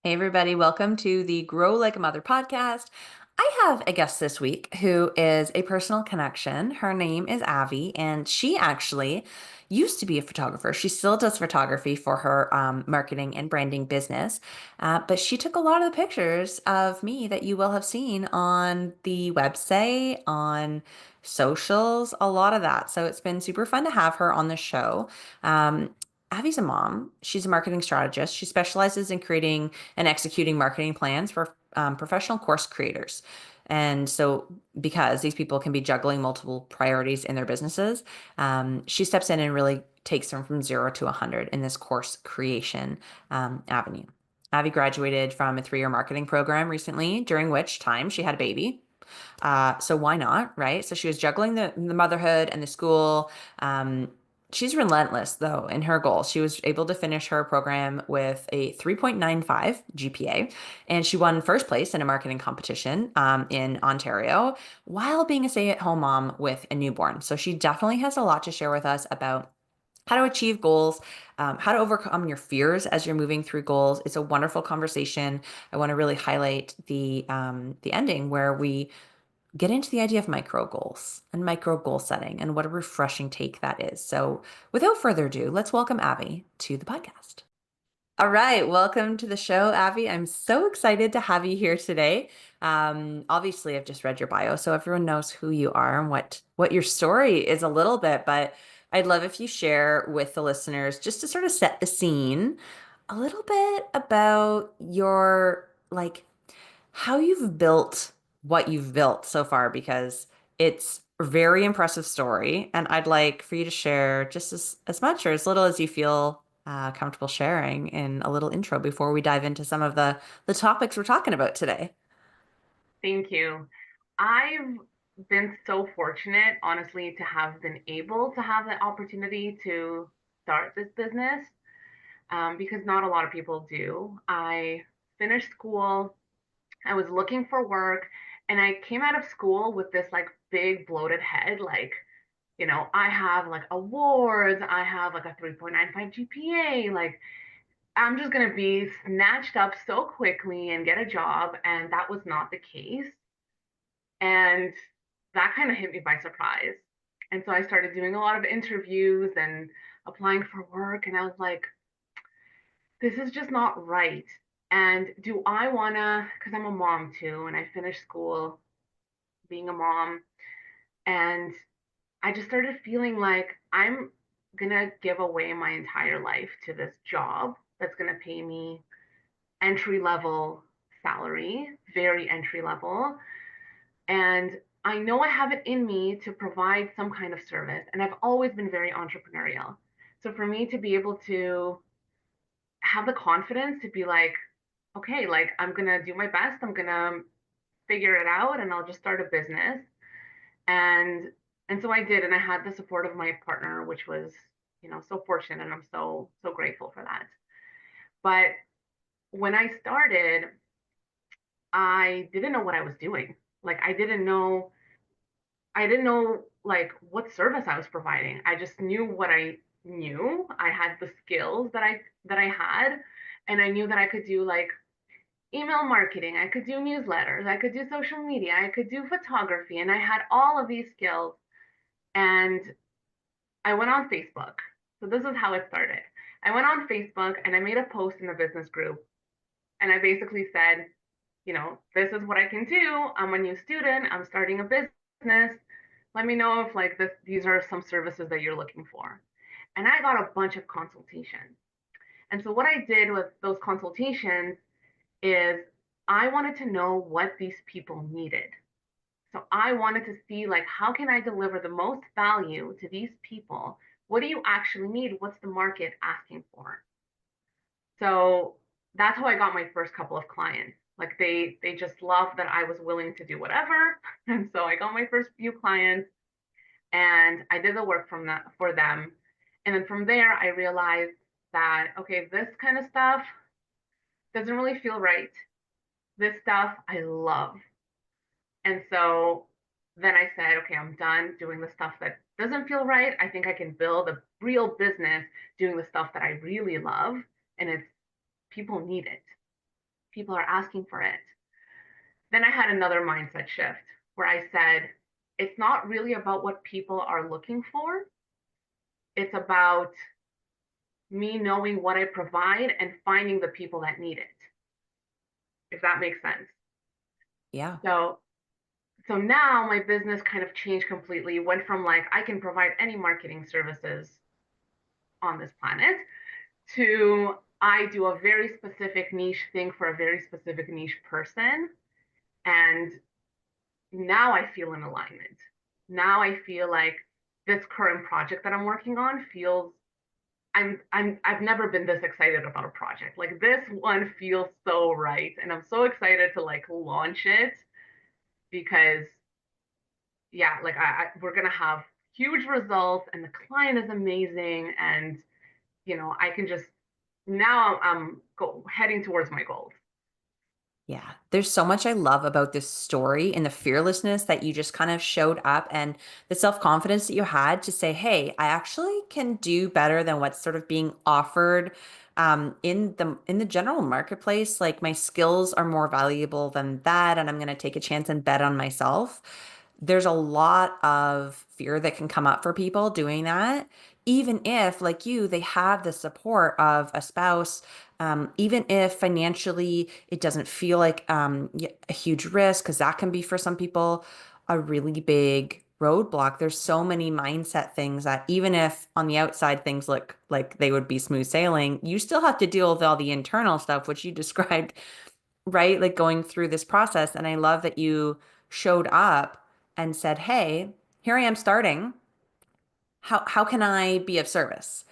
Hey, everybody, welcome to the Grow Like a Mother podcast. I have a guest this week who is a personal connection. Her name is Avi, and she actually used to be a photographer. She still does photography for her marketing and branding business, but she took a lot of the pictures of me that you will have seen on the website, on socials, a lot of that. So it's been super fun to have her on the show. Avi's a mom. She's a marketing strategist. She specializes in creating and executing marketing plans for professional course creators. And so, because these people can be juggling multiple priorities in their businesses, she steps in and really takes them from 0 to 100 in this course creation avenue. Avi graduated from a 3 year marketing program recently, during which time she had a baby. So why not, right? So she was juggling the motherhood and the school. She's relentless though in her goals. She was able to finish her program with a 3.95 GPA, and she won first place in a marketing competition in Ontario while being a stay-at-home mom with a newborn. So she definitely has a lot to share with us about how to achieve goals, how to overcome your fears as you're moving through goals. It's a wonderful conversation. I want to really highlight the ending where we get into the idea of micro goals and micro goal setting and what a refreshing take that is. So, without further ado, let's welcome Avi to the podcast. All right, welcome to the show, Avi. I'm so excited to have you here today. Obviously, I've just read your bio, so everyone knows who you are and what your story is a little bit, but I'd love if you share with the listeners just to sort of set the scene a little bit about your how you've built what you've built so far because it's a very impressive story. And I'd like for you to share just as much or as little as you feel comfortable sharing in a little intro before we dive into some of the topics we're talking about today. Thank you. I've been so fortunate, honestly, to have been able to have the opportunity to start this business because not a lot of people do. I finished school, I was looking for work, and I came out of school with this like big bloated head, like, I have like awards, I have like a 3.95 GPA, like I'm just going to be snatched up so quickly and get a job. And that was not the case. And that kind of hit me by surprise. And so I started doing a lot of interviews and applying for work. And I was like, this is just not right. And do I want to, because I'm a mom too, and I finished school being a mom. And I just started feeling like I'm going to give away my entire life to this job that's going to pay me entry level salary, very entry level. And I know I have it in me to provide some kind of service. And I've always been very entrepreneurial. So for me to be able to have the confidence to be like, okay, like I'm going to do my best, I'm going to figure it out and I'll just start a business. And and so I did, and I had the support of my partner, which was, so fortunate, and I'm so grateful for that. But when I started, I didn't know what I was doing. Like I didn't know like what service I was providing. I just knew what I knew. I had the skills that I had, and I knew that I could do like email marketing, I could do newsletters, I could do social media, I could do photography, and I had all of these skills. And I went on Facebook. So this is how it started. I went on Facebook and I made a post in the business group, and I basically said, this is what I can do. I'm a new student. I'm starting a business. Let me know if like these are some services that you're looking for. And I got a bunch of consultations. And so what I did with those consultations is I wanted to know what these people needed. So I wanted to see like how can I deliver the most value to these people? What do you actually need? What's the market asking for? So that's how I got my first couple of clients. Like they just loved that I was willing to do whatever. And so I got my first few clients and I did the work from that for them. And then from there I realized that okay, this kind of stuff doesn't really feel right. This stuff I love. And so then I said, okay, I'm done doing the stuff that doesn't feel right. I think I can build a real business doing the stuff that I really love and it's people need it. People are asking for it. Then I had another mindset shift where I said, it's not really about what people are looking for. It's about me knowing what I provide and finding the people that need it, if that makes sense. Yeah. So so now my business kind of changed completely, went from like I can provide any marketing services on this planet to I do a very specific niche thing for a very specific niche person. And now I feel in alignment. Now I feel like this current project that I'm working on feels I've never been this excited about a project. Like this one feels so right. And I'm so excited to like launch it because yeah, like we're gonna have huge results and the client is amazing and I can just now I'm heading towards my goals. Yeah, there's so much I love about this story and the fearlessness that you just kind of showed up and the self-confidence that you had to say, hey, I actually can do better than what's sort of being offered in the general marketplace. Like my skills are more valuable than that, and I'm going to take a chance and bet on myself. There's a lot of fear that can come up for people doing that, even if, like you, they have the support of a spouse, even if financially it doesn't feel like a huge risk, because that can be for some people a really big roadblock. There's so many mindset things that even if on the outside things look like they would be smooth sailing, you still have to deal with all the internal stuff, which you described, right? Like going through this process. And I love that you showed up and said, hey, here I am starting. How can I be of service?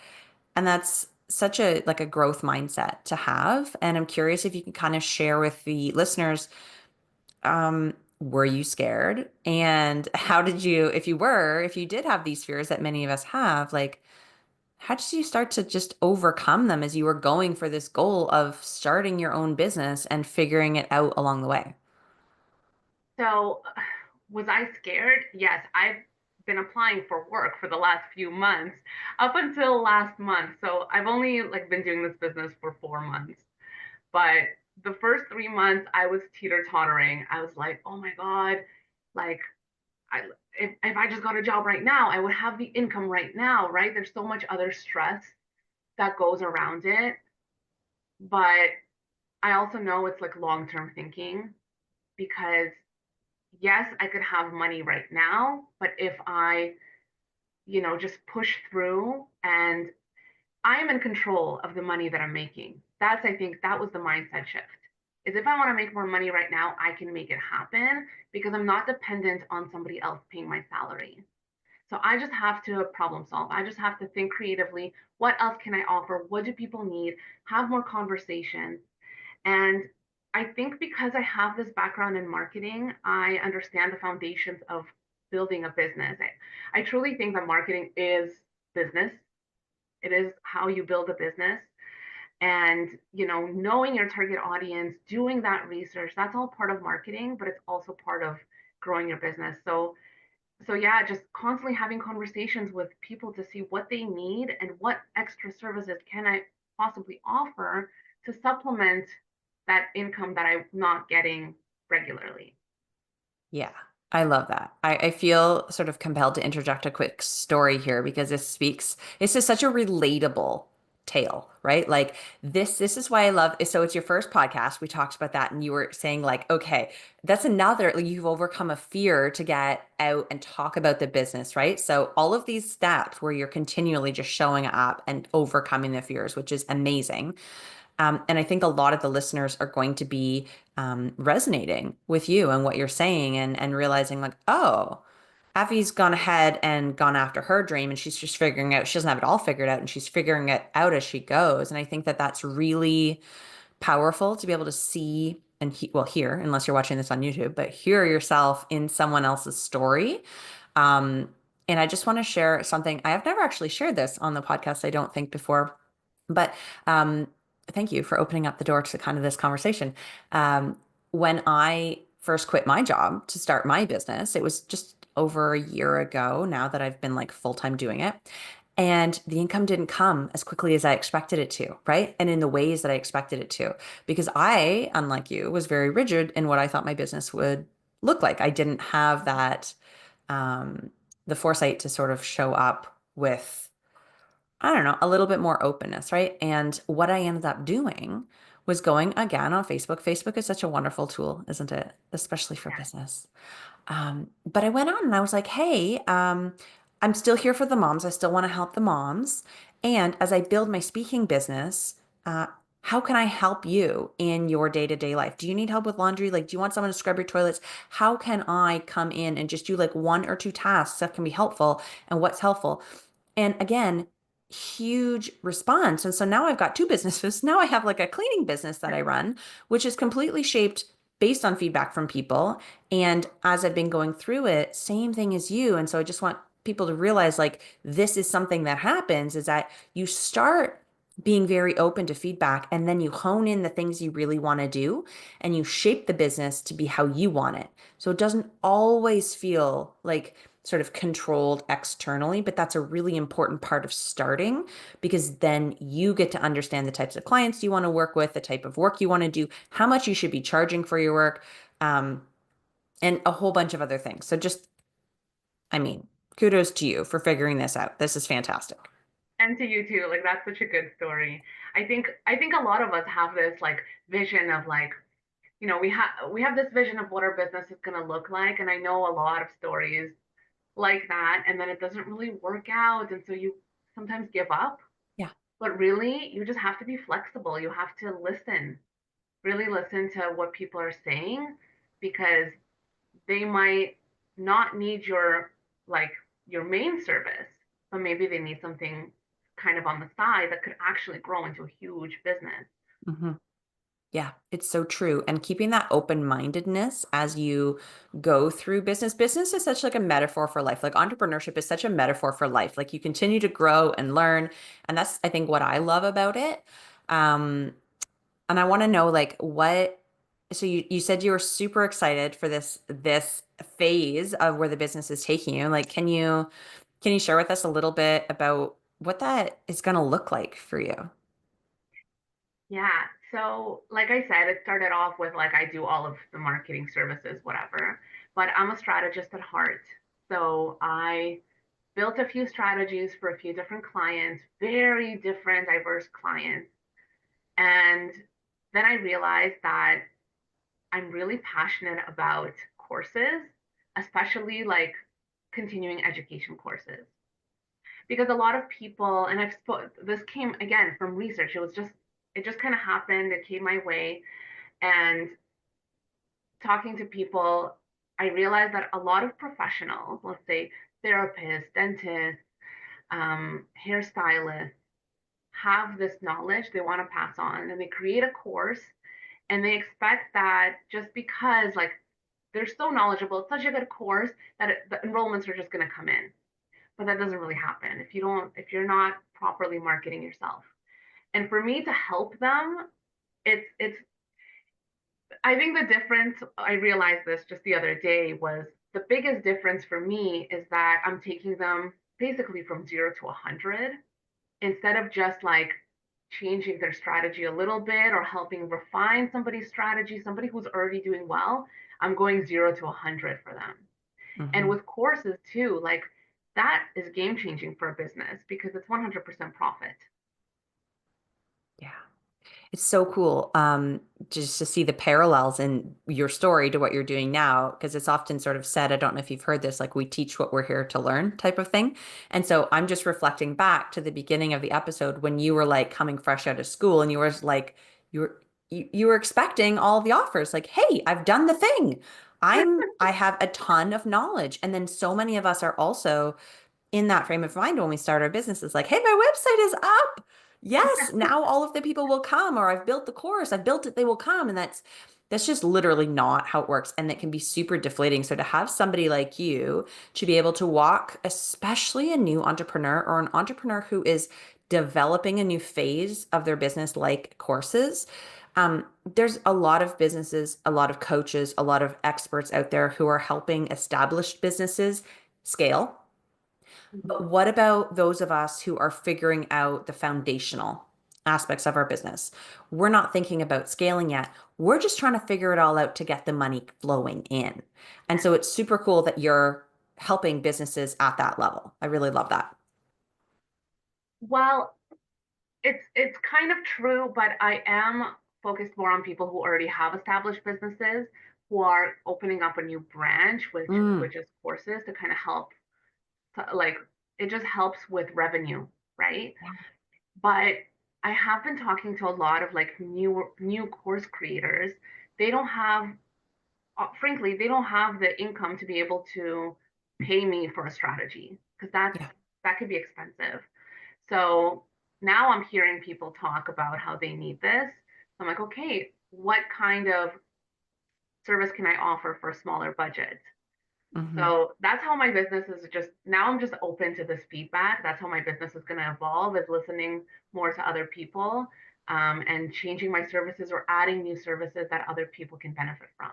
And that's such a like a growth mindset to have. And I'm curious if you can kind of share with the listeners, were you scared? And how did you, if you did have these fears that many of us have, like how did you start to just overcome them as you were going for this goal of starting your own business and figuring it out along the way? So was I scared? Yes, I've been applying for work for the last few months up until last month. So I've only like been doing this business for 4 months. But the first 3 months I was teeter tottering. I was like, oh my God, like I if I just got a job right now, I would have the income right now, right? There's so much other stress that goes around it. But I also know it's like long-term thinking because yes, I could have money right now, but if I, just push through and I am in control of the money that I'm making. I think that was the mindset shift. Is if I want to make more money right now, I can make it happen because I'm not dependent on somebody else paying my salary. So I just have to problem solve. I just have to think creatively. What else can I offer? What do people need? Have more conversations. And I think because I have this background in marketing, I understand the foundations of building a business. I truly think that marketing is business. It is how you build a business. And, knowing your target audience, doing that research, that's all part of marketing, but it's also part of growing your business. So yeah, just constantly having conversations with people to see what they need and what extra services can I possibly offer to supplement that income that I'm not getting regularly. Yeah, I love that. I feel sort of compelled to interject a quick story here because it's just such a relatable tale, right? Like this is why I love, so it's your first podcast. We talked about that and you were saying like, okay, that's another, like you've overcome a fear to get out and talk about the business, right? So all of these steps where you're continually just showing up and overcoming the fears, which is amazing. And I think a lot of the listeners are going to be resonating with you and what you're saying and realizing like, oh, Avi's gone ahead and gone after her dream and she's just figuring out, she doesn't have it all figured out and she's figuring it out as she goes. And I think that that's really powerful to be able to see and well, hear, unless you're watching this on YouTube, but hear yourself in someone else's story. Um, and I just want to share something. I have never actually shared this on the podcast, I don't think before, but thank you for opening up the door to kind of this conversation. Um, when I first quit my job to start my business, it was just over a year ago now that I've been like full time doing it. And the income didn't come as quickly as I expected it to, right? And in the ways that I expected it to, because I, unlike you, was very rigid in what I thought my business would look like. I didn't have that, um, the foresight to sort of show up with, I don't know, a little bit more openness, right? And what I ended up doing was going again on Facebook. Facebook is such a wonderful tool, isn't it? Especially for Yeah. business. But I went on and I was like, hey, I'm still here for the moms. I still want to help the moms. And as I build my speaking business, uh, how can I help you in your day-to-day life? Do you need help with laundry? Like, do you want someone to scrub your toilets? How can I come in and just do like one or two tasks that can be helpful? And what's helpful? And again, huge response. And so now I've got two businesses. Now I have like a cleaning business that I run, which is completely shaped based on feedback from people. And as I've been going through it, same thing as you. And so I just want people to realize like this is something that happens is that you start being very open to feedback and then you hone in the things you really want to do and you shape the business to be how you want it. So it doesn't always feel like sort of controlled externally, but that's a really important part of starting because then you get to understand the types of clients you want to work with, the type of work you want to do, how much you should be charging for your work, um, and a whole bunch of other things. So just, I mean, kudos to you for figuring this out. This is fantastic. And to you too. Like that's such a good story. I think a lot of us have this like vision of like, we have this vision of what our business is gonna look like. And I know a lot of stories like that, and then it doesn't really work out. And so you sometimes give up. Yeah. But really, you just have to be flexible. You have to listen, really listen to what people are saying because they might not need like your main service, but maybe they need something kind of on the side that could actually grow into a huge business. hmm Yeah, it's so true. And keeping that open-mindedness as you go through business. Business is such like a metaphor for life. Like entrepreneurship is such a metaphor for life. Like you continue to grow and learn. And that's, I think, what I love about it. Um, and I want to know like what, so you said you were super excited for this phase of where the business is taking you. Like, can you share with us a little bit about what that is going to look like for you? Yeah. So, like I said, it started off with like I do all of the marketing services, whatever, but I'm a strategist at heart. So, I built a few strategies for a few different clients, very different, diverse clients. And then I realized that I'm really passionate about courses, especially like continuing education courses. Because a lot of people, and this came again from research, it just kind of happened, it came my way. And talking to people, I realized that a lot of professionals, let's say therapists, dentists, hairstylists, have this knowledge they want to pass on and they create a course and they expect that just because like they're so knowledgeable, it's such a good course that the enrollments are just going to come in. But that doesn't really happen if you're not properly marketing yourself. And for me to help them, it's I think the difference, I realized this just the other day, was the biggest difference for me is that I'm taking them basically from 0 to 100 instead of just like changing their strategy a little bit or helping refine somebody's strategy, somebody who's already doing well. I'm going 0 to 100 for them. And hmm with courses too, like that is game changing for a business because it's 100% profit. Yeah. It's so cool, just to see the parallels in your story to what you're doing now, because it's often sort of said, I don't know if you've heard this, like we teach what we're here to learn type of thing. And so I'm just reflecting back to the beginning of the episode when you were like coming fresh out of school and you were like, you were you were expecting all the offers, like, hey, I've done the thing. I have a ton of knowledge. And then so many of us are also in that frame of mind when we start our business. It's like, hey, my website is up. Yes, now all of the people will come, or I've built the course, I've built it, they will come. And that's just literally not how it works. And that can be super deflating. So to have somebody like you to be able to walk, especially a new entrepreneur or an entrepreneur who is developing a new phase of their business, like courses, there's a lot of businesses, a lot of coaches, a lot of experts out there who are helping established businesses scale, Mhm. But what about those of us who are figuring out the foundational aspects of our business? We're not thinking about scaling yet. We're just trying to figure it all out to get the money flowing in. And so it's super cool that you're helping businesses at that level. I really love that. Well, it's kind of true, but I am focused more on people who already have established businesses who are opening up a new branch, Mm, which is courses to kind of help like it just helps with revenue, right? But I have been talking to a lot of like new course creators. They don't have frankly, they don't have the income to be able to pay me for a strategy because yeah. that could be expensive. So now I'm hearing people talk about how they need this. So I'm like, okay, what kind of service can I offer for a smaller budget? Hmm. So that's how my business is just now I'm just open to this feedback. That's how my business is going to evolve is listening more to other people and changing my services or adding new services that other people can benefit from.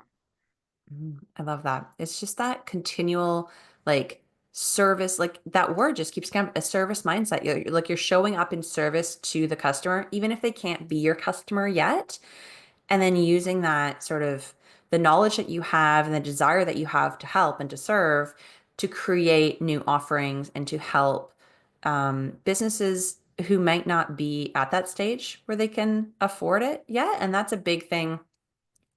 I love that. It's just that continual like service, like that word just keeps coming, a service mindset. Like you're showing up in service to the customer, even if they can't be your customer yet. And then using that sort of the knowledge that you have and the desire that you have to help and to serve to create new offerings and to help businesses who might not be at that stage where they can afford it yet. And that's a big thing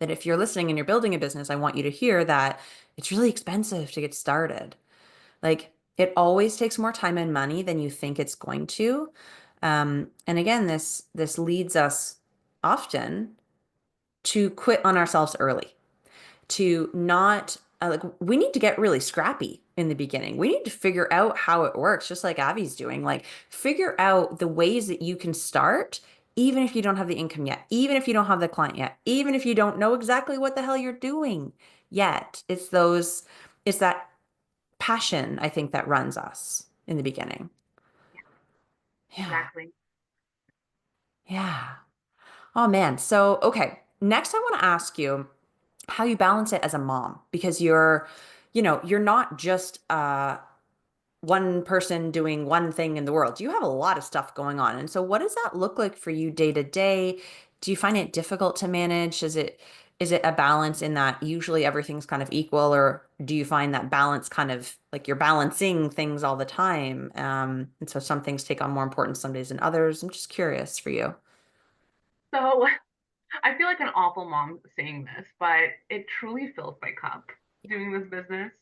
that if you're listening and you're building a business, I want you to hear that it's really expensive to get started. Like it always takes more time and money than you think it's going to. And again, this leads us often to quit on ourselves early, to not like we need to get really scrappy in the beginning. We need to figure out how it works, just like Avi's doing. Like figure out the ways that you can start, even if you don't have the income yet, even if you don't have the client yet, even if you don't know exactly what the hell you're doing yet. It's that passion, I think, that runs us in the beginning. Yeah, Yeah. exactly. Yeah. Oh man. So, okay. Next, I want to ask you how you balance it as a mom because you're not just one person doing one thing in the world. You have a lot of stuff going on. And so what does that look like for you day to day? Do you find it difficult to manage? Is it a balance in that usually everything's kind of equal, or do you find that balance kind of like you're balancing things all the time? And so some things take on more importance some days than others. I'm just curious for you. So I feel like an awful mom saying this, but it truly fills my cup doing this business.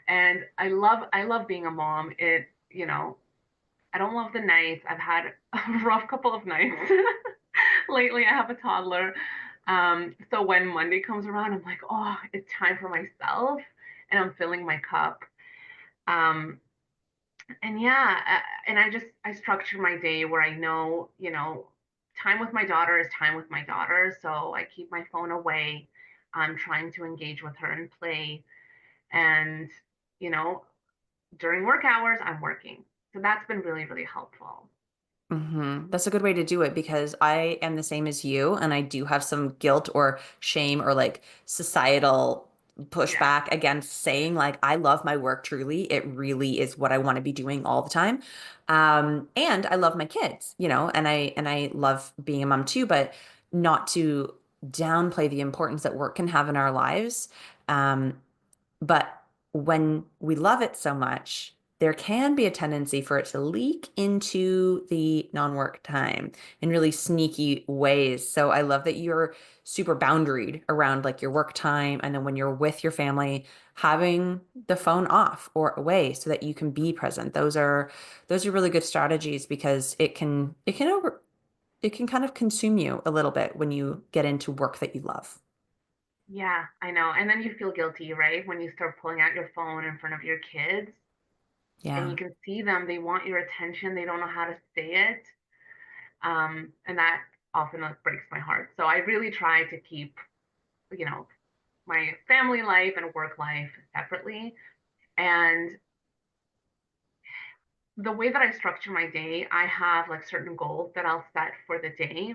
And I love being a mom. I don't love the nights. I've had a rough couple of nights lately. I have a toddler. So when Monday comes around, I'm like, oh, it's time for myself, and I'm filling my cup. Um, and yeah, and I structure my day where I know, time with my daughter is time with my daughter. So I keep my phone away. I'm trying to engage with her and play. And, you know, during work hours, I'm working. So that's been really, really helpful. That's a good way to do it because I am the same as you, and I do have some guilt or shame or like societal Yeah. pushback against saying like I love my work truly. It really is what I want to be doing all the time. And I love my kids, and I love being a mom too, but not to downplay the importance that work can have in our lives. Um, but when we love it so much, there can be a tendency for it to leak into the non-work time in really sneaky ways. So I love that you're super boundaried around like your work time. And then when you're with your family, having the phone off or away so that you can be present. Those are really good strategies because it can kind of consume you a little bit when you get into work that you love. Yeah, I know. And then you feel guilty, right? When you start pulling out your phone in front of your kids and you Yeah. can see them, they want your attention, they don't know how to say it. And that often breaks my heart. So I really try to keep, you know, my family life and work life separately. And the way that I structure my day, I have like certain goals that I'll set for the day.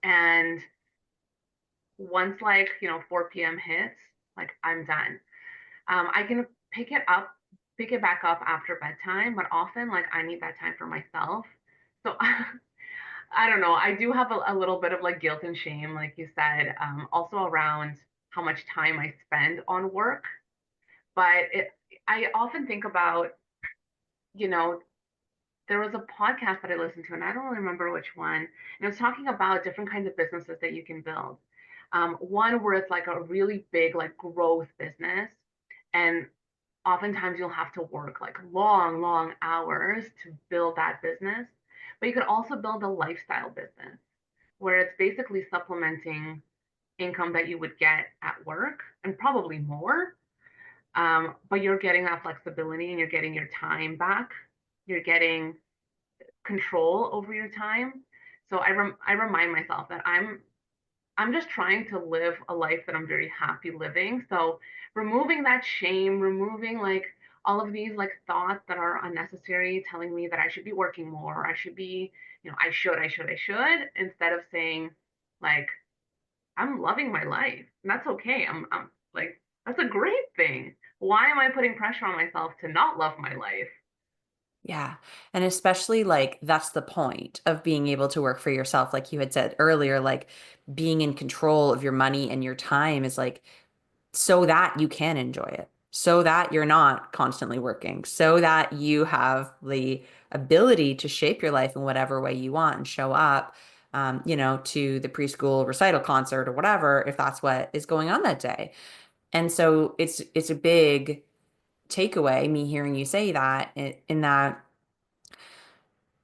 And once like 4 p.m. hits, like I'm done. I can pick it up pick it back up after bedtime, but often like I need that time for myself. So I don't know. I do have a little bit of like guilt and shame, like you said, also around how much time I spend on work. But I often think about, you know, there was a podcast that I listened to, and I don't really remember which one. And it was talking about different kinds of businesses that you can build. One where it's like a really big like growth business, and oftentimes you'll have to work like long, long hours to build that business. But you could also build a lifestyle business where it's basically supplementing income that you would get at work and probably more. But you're getting that flexibility and you're getting your time back. You're getting control over your time. So I remind myself that I'm just trying to live a life that I'm very happy living. So removing that shame, removing like all of these like thoughts that are unnecessary, telling me that I should be working more, I should be, I should, instead of saying like I'm loving my life. And that's okay. I'm like that's a great thing. Why am I putting pressure on myself to not love my life? Yeah. And especially like that's the point of being able to work for yourself. Like you had said earlier, like being in control of your money and your time is like so that you can enjoy it, so that you're not constantly working, so that you have the ability to shape your life in whatever way you want and show up, to the preschool recital concert or whatever, if that's what is going on that day. And so it's a big takeaway, me hearing you say that, in that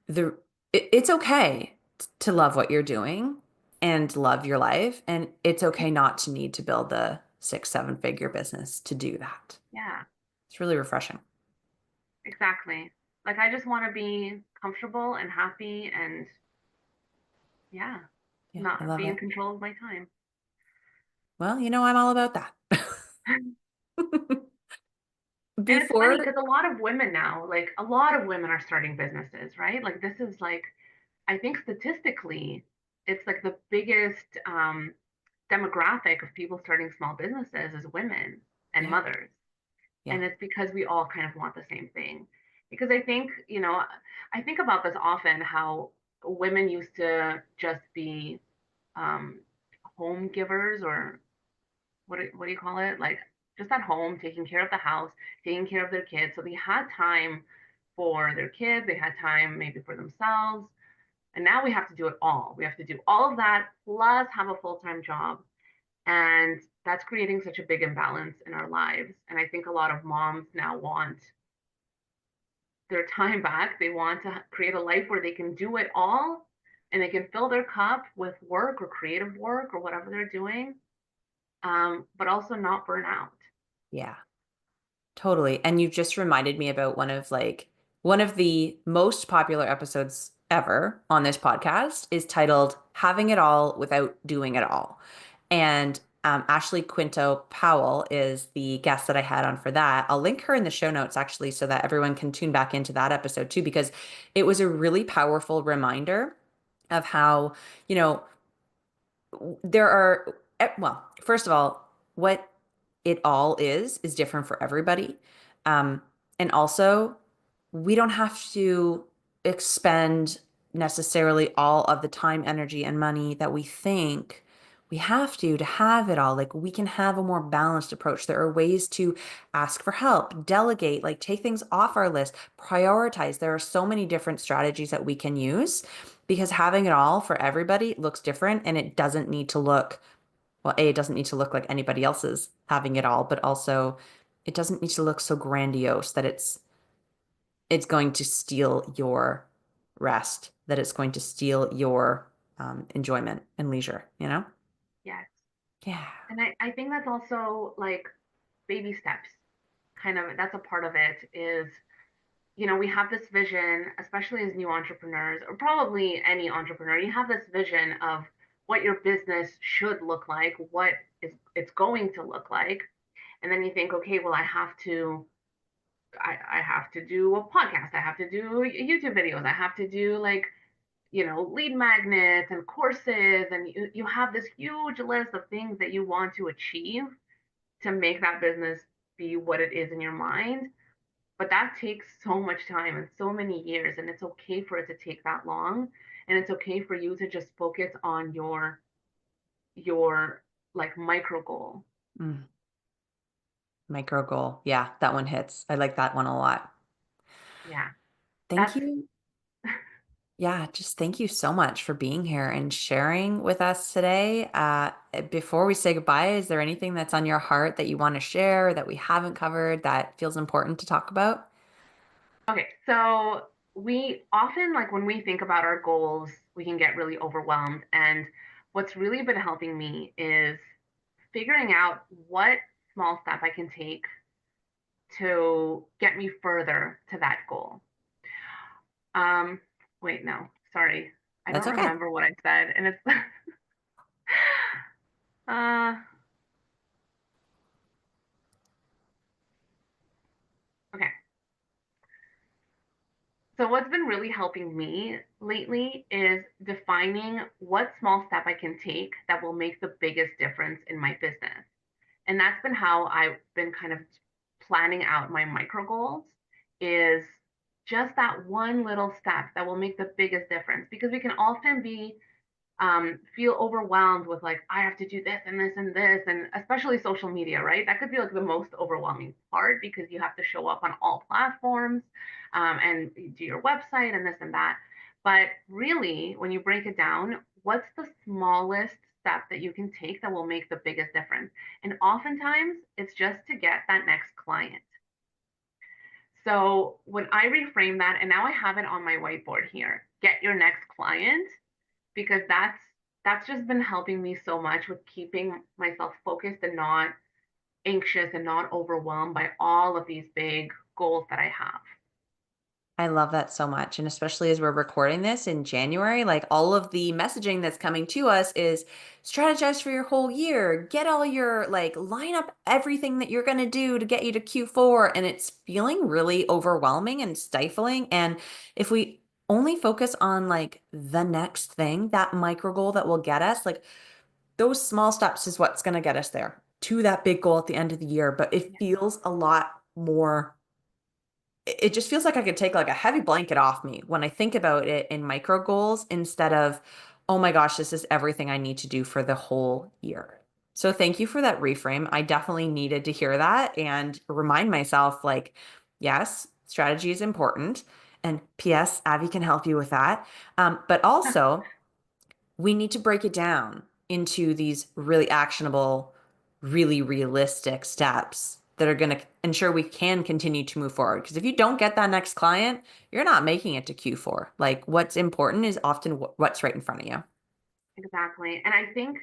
the it's okay to love what you're doing and love your life, and it's okay not to need to build a 6, 7 figure business to do that. Yeah, It's really refreshing. exactly. Like I just want to be comfortable and happy and yeah, Yeah, I not love be in it. control of my time. Well, I'm all about that. And it's funny Before, because a lot of women now, like a lot of women are starting businesses, right? Like this is like, I think statistically, it's like the biggest demographic of people starting small businesses is women and yeah, mothers. yeah, And it's because we all kind of want the same thing. Because I think, I think about this often how women used to just be um, home givers or what do you call it? Like just at home, taking care of the house, taking care of their kids. So they had time for their kids, they had time maybe for themselves. And now we have to do it all. We have to do all of that plus have a full-time job. And that's creating such a big imbalance in our lives. And I think a lot of moms now want their time back. They want to create a life where they can do it all and they can fill their cup with work or creative work or whatever they're doing, but also not burn out. yeah. Totally. And you just reminded me about one of the most popular episodes ever on this podcast is titled Having It All Without Doing It All. And Ashley Quinto Powell is the guest that I had on for that. I'll link her in the show notes actually so that everyone can tune back into that episode too, because it was a really powerful reminder of how, you know, there are, well, first of all, what it all is different for everybody. Um, and also, we don't have to expend necessarily all of the time, energy, and money that we think we have to have it all. Like, we can have a more balanced approach. There are ways to ask for help, delegate, like take things off our list, prioritize. There are so many different strategies that we can use because having it all for everybody looks different, and it doesn't need to look, well, A, it doesn't need to look like anybody else's having it all, but also it doesn't need to look so grandiose that it's going to steal your rest, that it's going to steal your enjoyment and leisure, you know? Yes. Yeah. And I think that's also like baby steps. Kind of that's a part of it is, we have this vision, especially as new entrepreneurs, or probably any entrepreneur, you have this vision of what your business should look like, what is it's going to look like. And then you think, okay, well, I have to do a podcast, I have to do YouTube videos, I have to do like, lead magnets and courses, and you have this huge list of things that you want to achieve to make that business be what it is in your mind. But that takes so much time and so many years, and it's okay for it to take that long. And it's okay for you to just focus on your like micro goal. Mm, micro goal. Yeah, that one hits. I like that one a lot. Yeah. Thank That's you. Yeah, just thank you so much for being here and sharing with us today. Before we say goodbye, is there anything that's on your heart that you want to share that we haven't covered that feels important to talk about? okay. So we often, like when we think about our goals, we can get really overwhelmed. And what's really been helping me is figuring out what small step I can take to get me further to that goal. Um, wait, no, sorry. I That's don't okay. remember what I said. And it's uh okay. So what's been really helping me lately is defining what small step I can take that will make the biggest difference in my business. And that's been how I've been kind of planning out my micro goals is just that one little step that will make the biggest difference because we can often be feel overwhelmed with like I have to do this and this and this, and especially social media, right? That could be like the most overwhelming part because you have to show up on all platforms and do your website and this and that. But really, when you break it down, what's the smallest step that you can take that will make the biggest difference? And oftentimes, it's just to get that next client. So when I reframe that, and now I have it on my whiteboard here, get your next client because that's just been helping me so much with keeping myself focused and not anxious and not overwhelmed by all of these big goals that I have. I love that so much. And especially as we're recording this in January, like all of the messaging that's coming to us is strategize for your whole year, get all your like line up everything that you're going to do to get you to Q4. And it's feeling really overwhelming and stifling. And if we only focus on like the next thing, that micro goal that will get us, like those small steps is what's going to get us there to that big goal at the end of the year. But it Yeah, feels a lot more it just feels like I could take like a heavy blanket off me when I think about it in micro goals instead of, oh my gosh, this is everything I need to do for the whole year. So thank you for that reframe. I definitely needed to hear that and remind myself like, yes, strategy is important. And P.S., Avi can help you with that. But also, we need to break it down into these really actionable, really realistic steps that are going to ensure we can continue to move forward. Because if you don't get that next client, you're not making it to Q4. Like what's important is often what's right in front of you. exactly. And I think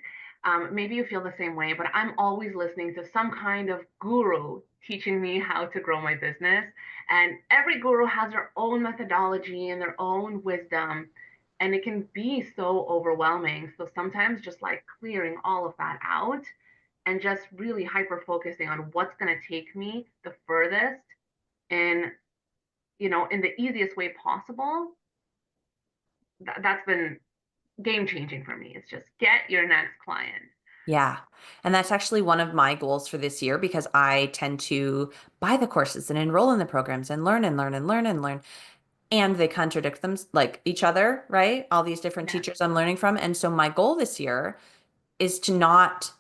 maybe you feel the same way, but I'm always listening to some kind of guru teaching me how to grow my business. And every guru has their own methodology and their own wisdom. And it can be so overwhelming. So sometimes just like clearing all of that out and just really hyper focusing on what's going to take me the furthest in in the easiest way possible. That's been game changing for me. It's just get your next client. Yeah. And that's actually one of my goals for this year because I tend to buy the courses and enroll in the programs and learn and learn and learn and learn. And they contradict them like each other, right? All these different Yeah, teachers I'm learning from. And so my goal this year is to not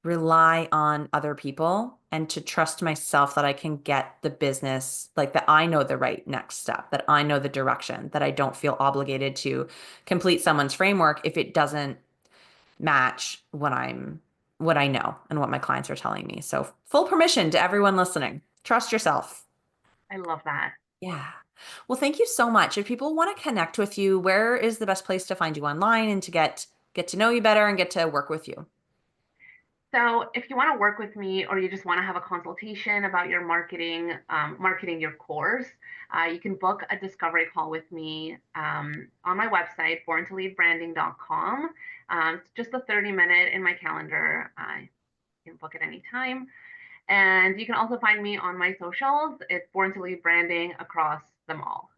rely on other people and to trust myself that I can get the business, like that I know the right next step, that I know the direction, that I don't feel obligated to complete someone's framework if it doesn't match what I know and what my clients are telling me. So full permission to everyone listening. Trust yourself. I love that. Yeah. Well, thank you so much. If people want to connect with you, where is the best place to find you online and to get to know you better and get to work with you? So if you want to work with me or you just want to have a consultation about your marketing your course, you can book a discovery call with me on my website, borntoleadbranding.com. It's just a 30-minute in my calendar. You can book at any time. And you can also find me on my socials. It's Born to Lead Branding across them all.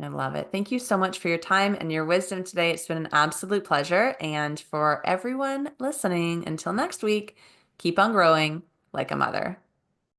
I love it. Thank you so much for your time and your wisdom today. It's been an absolute pleasure. And for everyone listening, until next week, keep on growing like a mother.